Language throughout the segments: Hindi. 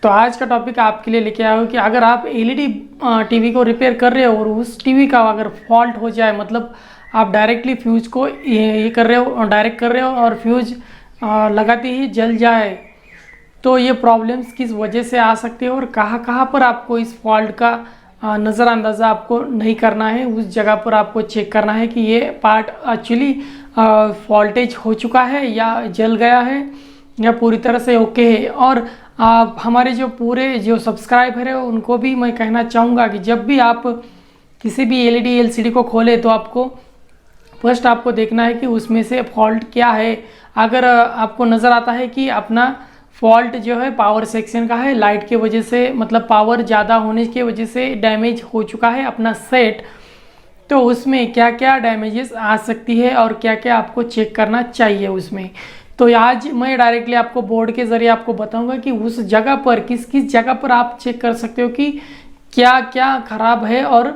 तो आज का टॉपिक आपके लिए लेके आया हूँ कि अगर आप एलईडी टीवी को रिपेयर कर रहे हो और उस टीवी का अगर फॉल्ट हो जाए, मतलब आप डायरेक्टली फ्यूज को ये कर रहे हो, डायरेक्ट कर रहे हो और फ्यूज लगाते ही जल जाए, तो ये प्रॉब्लम्स किस वजह से आ सकती है और कहाँ कहाँ पर आपको इस फॉल्ट का नज़रअंदाज़ा आपको नहीं करना है। उस जगह पर आपको चेक करना है कि ये पार्ट एक्चुअली फॉल्टेज हो चुका है या जल गया है या पूरी तरह से ओके है। और हमारे जो पूरे जो सब्सक्राइबर है उनको भी मैं कहना चाहूँगा कि जब भी आप किसी भी एलईडी एलसीडी को खोले तो आपको फर्स्ट आपको देखना है कि उसमें से फॉल्ट क्या है। अगर आपको नज़र आता है कि अपना फॉल्ट जो है पावर सेक्शन का है, लाइट के वजह से, मतलब पावर ज़्यादा होने की वजह से डैमेज हो चुका है अपना सेट, तो उसमें क्या क्या डैमेजेस आ सकती है और क्या क्या आपको चेक करना चाहिए उसमें। तो आज मैं डायरेक्टली आपको बोर्ड के ज़रिए आपको बताऊंगा कि उस जगह पर किस किस जगह पर आप चेक कर सकते हो कि क्या क्या ख़राब है और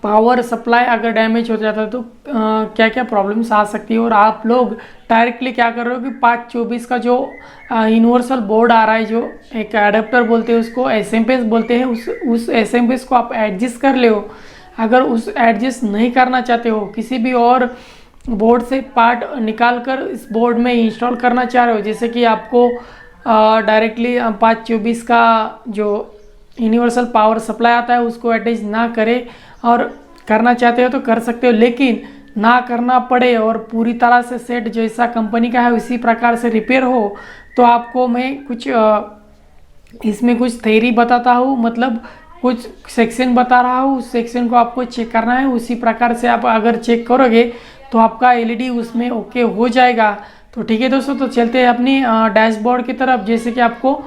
पावर सप्लाई अगर डैमेज हो जाता है तो क्या क्या प्रॉब्लम्स आ सकती है। और आप लोग डायरेक्टली क्या कर रहे हो कि 524 का जो यूनिवर्सल बोर्ड आ रहा है, जो एक एडाप्टर बोलते हैं उसको, एसएमपीएस बोलते हैं, उस एसएमपीएस को आप एडजस्ट कर ले हो। अगर उस एडजस्ट नहीं करना चाहते हो, किसी भी और बोर्ड से पार्ट निकाल कर इस बोर्ड में इंस्टॉल करना चाह रहे हो, जैसे कि आपको डायरेक्टली 524 का जो यूनिवर्सल पावर सप्लाई आता है उसको अटैच ना करे और करना चाहते हो तो कर सकते हो, लेकिन ना करना पड़े और पूरी तरह से सेट जैसा कंपनी का है उसी प्रकार से रिपेयर हो, तो आपको मैं कुछ इसमें कुछ थ्योरी बताता हूँ, मतलब कुछ सेक्शन बता रहा हूँ। उस सेक्शन को आपको चेक करना है, उसी प्रकार से आप अगर चेक करोगे तो आपका एलईडी उसमें ओके हो जाएगा। तो ठीक है दोस्तों, तो चलते हैं अपनी डैशबोर्ड की तरफ, जैसे कि आपको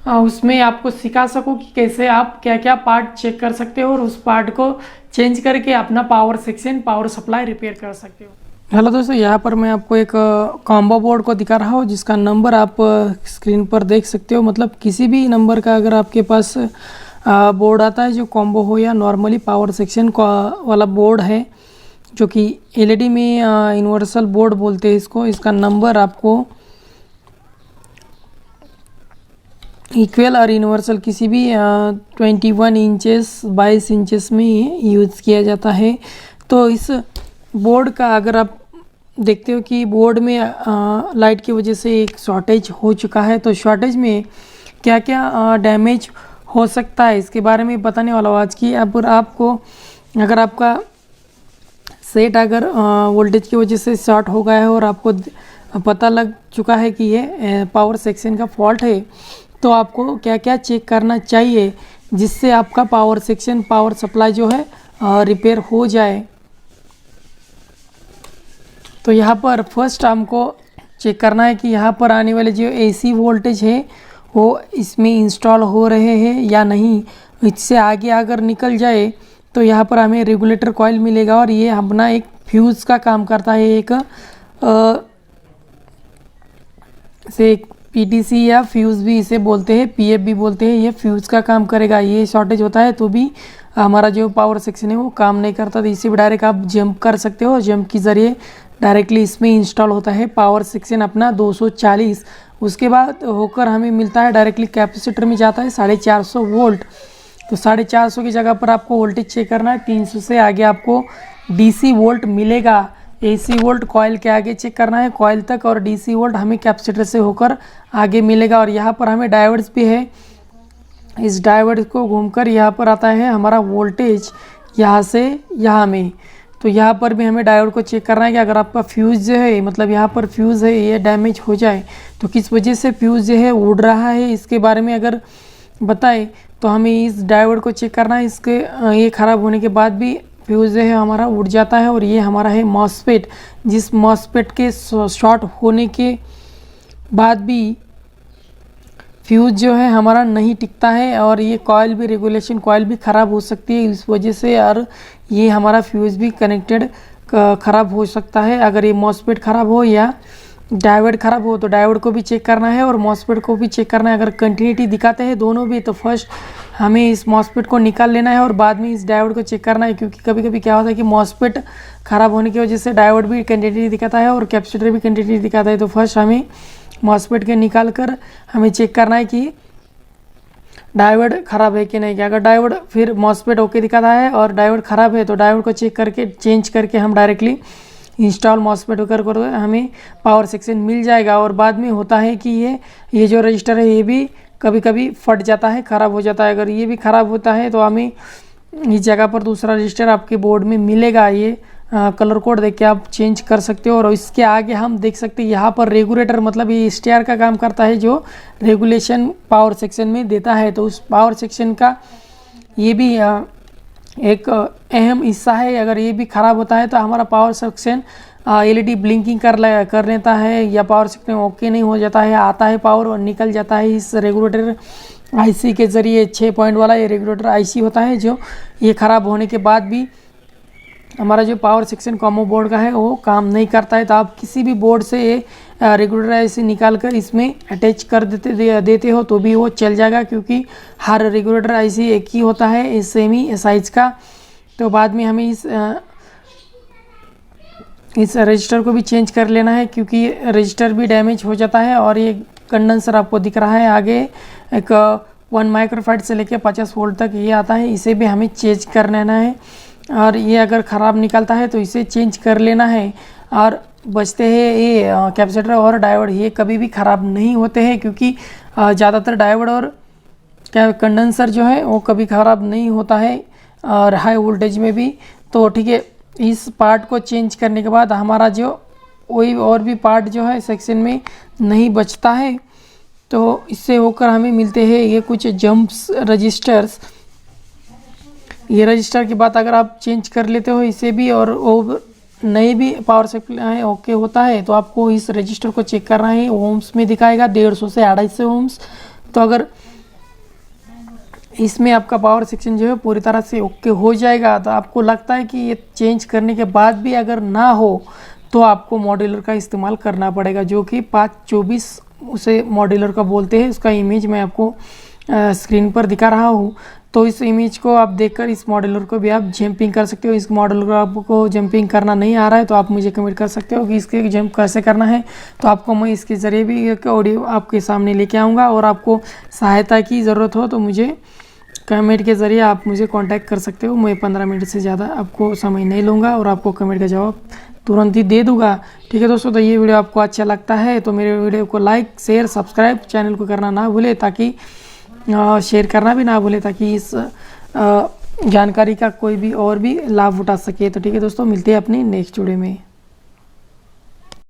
उसमें आपको सिखा सकूं कि कैसे आप क्या क्या पार्ट चेक कर सकते हो और उस पार्ट को चेंज करके अपना power section, power supply repair कर सकते हो। हेलो दोस्तों, यहाँ पर मैं आपको एक कॉम्बो बोर्ड को दिखा रहा हूँ जिसका नंबर आप स्क्रीन पर देख सकते हो। मतलब किसी भी नंबर का अगर आपके पास बोर्ड आता है जो कॉम्बो हो या नॉर्मली पावर सेक्शन वाला बोर्ड है, जो कि एलईडी में यूनिवर्सल बोर्ड बोलते हैं इसको, इसका नंबर आपको इक्वल और यूनिवर्सल किसी भी 21 इंचेस 22 इंचेस में यूज़ किया जाता है। तो इस बोर्ड का अगर आप देखते हो कि बोर्ड में लाइट की वजह से एक शॉर्टेज हो चुका है, तो शॉर्टेज में क्या क्या डैमेज हो सकता है इसके बारे में बताने वाला हूँ आज की। अब आपको अगर आपका सेट अगर वोल्टेज की वजह से शॉर्ट हो गया है और आपको पता लग चुका है कि ये पावर सेक्शन का फॉल्ट है, तो आपको क्या क्या चेक करना चाहिए जिससे आपका पावर सेक्शन, पावर सप्लाई जो है रिपेयर हो जाए। तो यहाँ पर फर्स्ट हमको चेक करना है कि यहाँ पर आने वाले जो एसी वोल्टेज है वो इसमें इंस्टॉल हो रहे हैं या नहीं। इससे आगे अगर निकल जाए तो यहाँ पर हमें रेगुलेटर कॉइल मिलेगा और ये अपना एक फ्यूज़ का काम करता है, एक पीटीसी या फ्यूज़ भी इसे बोलते हैं, पीएफ भी बोलते हैं। ये फ्यूज़ का काम करेगा। ये शॉर्टेज होता है तो भी हमारा जो पावर सेक्शन है वो काम नहीं करता, तो इसे भी डायरेक्ट आप जंप कर सकते हो। जंप के ज़रिए डायरेक्टली इसमें इंस्टॉल होता है पावर सेक्शन अपना 240। उसके बाद होकर हमें मिलता है डायरेक्टली कैपेसिटर में जाता है 450 वोल्ट। तो 450 की जगह पर आपको वोल्टेज चेक करना है। 300 से आगे आपको डीसी वोल्ट मिलेगा। एसी वोल्ट कॉइल के आगे चेक करना है कॉइल तक, और डीसी वोल्ट हमें कैपेसिटर से होकर आगे मिलेगा। और यहाँ पर हमें डायोड्स भी है, इस डायोड को घूमकर यहाँ पर आता है हमारा वोल्टेज यहाँ से यहाँ में। तो यहाँ पर भी हमें डायोड को चेक करना है कि अगर आपका फ्यूज़ जो है, मतलब यहाँ पर फ्यूज़ है, ये डैमेज हो जाए तो किस वजह से फ्यूज़ जो है उड़ रहा है, इसके बारे में अगर बताए तो हमें इस डायोड को चेक करना है। इसके ये ख़राब होने के बाद भी फ्यूज़ जो है हमारा उड़ जाता है। और ये हमारा है मॉसफेट, जिस मॉसफेट के शॉर्ट होने के बाद भी फ्यूज़ जो है हमारा नहीं टिकता है और ये कॉइल भी, रेगुलेशन कॉइल भी ख़राब हो सकती है इस वजह से। और ये हमारा फ्यूज़ भी कनेक्टेड ख़राब हो सकता है। अगर ये मॉसफेट ख़राब हो या डायोड ख़राब हो तो डायोड को भी चेक करना है और मॉसफेट को भी चेक करना है। अगर कंटिन्यूटी दिखाते हैं दोनों भी तो फर्स्ट हमें इस मॉसफेट को निकाल लेना है और बाद में इस डायोड को चेक करना है, क्योंकि कभी कभी क्या होता है कि मॉसफेट ख़राब होने की वजह से डायोड भी कंटिन्यूटी दिखाता है और कैपेसिटर भी कंटिन्यूटी दिखाता है। तो फर्स्ट हमें मॉसफेट के निकाल कर हमें चेक करना है कि डायोड ख़राब है कि नहीं। कि अगर डायोड फिर मॉसफेट ओके दिखाता है और डायोड ख़राब है तो डायोड को चेक करके चेंज करके हम डायरेक्टली इंस्टॉल मॉसफेट कर हमें पावर सेक्शन मिल जाएगा। और बाद में होता है कि ये जो रजिस्टर है ये भी कभी कभी फट जाता है, ख़राब हो जाता है। अगर ये भी ख़राब होता है तो हमें इस जगह पर दूसरा रजिस्टर आपके बोर्ड में मिलेगा, ये कलर कोड देख के आप चेंज कर सकते हो। और इसके आगे हम देख सकते हैं यहाँ पर रेगुलेटर, मतलब ये STR का काम करता है जो रेगुलेशन पावर सेक्शन में देता है। तो उस पावर सेक्शन का ये भी एक अहम हिस्सा है। अगर ये भी ख़राब होता है तो हमारा पावर सेक्शन LED ब्लिंकिंग कर लेता है, या पावर सेक्शन ओके नहीं हो जाता है, आता है पावर और निकल जाता है। इस रेगुलेटर IC के ज़रिए 6 पॉइंट वाला ये रेगुलेटर IC होता है जो ये ख़राब होने के बाद भी हमारा जो पावर सेक्शन कॉम्बो बोर्ड का है वो काम नहीं करता है। तो आप किसी भी बोर्ड से ये रेगुलेटर IC निकाल कर इसमें अटैच कर देते हो तो भी वो चल जाएगा, क्योंकि हर रेगुलेटर IC एक ही होता है सेम ही साइज़ का। तो बाद में हमें इस रजिस्टर को भी चेंज कर लेना है, क्योंकि रजिस्टर भी डैमेज हो जाता है। और ये कंडेंसर आपको दिख रहा है आगे, एक 1 माइक्रोफैराड से लेकर 50 वोल्ट तक ये आता है, इसे भी हमें चेंज कर लेना है। और ये अगर ख़राब निकलता है तो इसे चेंज कर लेना है। और बचते हैं ये कैपेसिटर और डायोड, ये कभी भी ख़राब नहीं होते हैं, क्योंकि ज़्यादातर डायोड और कंडेंसर जो है वो कभी ख़राब नहीं होता है, और हाई वोल्टेज में भी। तो ठीक है, इस पार्ट को चेंज करने के बाद हमारा जो कोई और भी पार्ट जो है सेक्शन में नहीं बचता है। तो इससे होकर हमें मिलते हैं ये कुछ जंप्स रजिस्टर्स। ये रजिस्टर की बात अगर आप चेंज कर लेते हो इसे भी, और वो नए भी पावर सप्लाई ओके होता है, तो आपको इस रजिस्टर को चेक करना है। ओम्स में दिखाएगा 150 से 250 ओम्स। तो अगर इसमें आपका पावर सेक्शन जो है पूरी तरह से ओके हो जाएगा, तो आपको लगता है कि ये चेंज करने के बाद भी अगर ना हो तो आपको मॉड्यूलर का इस्तेमाल करना पड़ेगा, जो कि 524 उसे मॉड्यूलर का बोलते हैं। उसका इमेज मैं आपको स्क्रीन पर दिखा रहा हूँ। तो इस इमेज को आप देखकर इस मॉड्यूलर को भी आप जंपिंग कर सकते हो। इस मॉड्यूलर को आपको जंपिंग करना नहीं आ रहा है तो आप मुझे कमेंट कर सकते हो कि इसके जंप कैसे करना है। तो आपको मैं इसके ज़रिए भी एक ऑडियो आपके सामने लेके आऊँगा। और आपको सहायता की ज़रूरत हो तो मुझे कमेंट के ज़रिए आप मुझे कांटेक्ट कर सकते हो। मैं 15 मिनट से ज़्यादा आपको समय नहीं लूँगा और आपको कमेंट का जवाब तुरंत ही दे दूँगा। ठीक है दोस्तों, तो ये वीडियो आपको अच्छा लगता है तो मेरे वीडियो को लाइक, शेयर, सब्सक्राइब चैनल को करना ना भूले, ताकि शेयर करना भी ना भूले, ताकि इस जानकारी का कोई भी और भी लाभ उठा सके। तो ठीक है दोस्तों, मिलते हैं अपनी नेक्स्ट वीडियो में।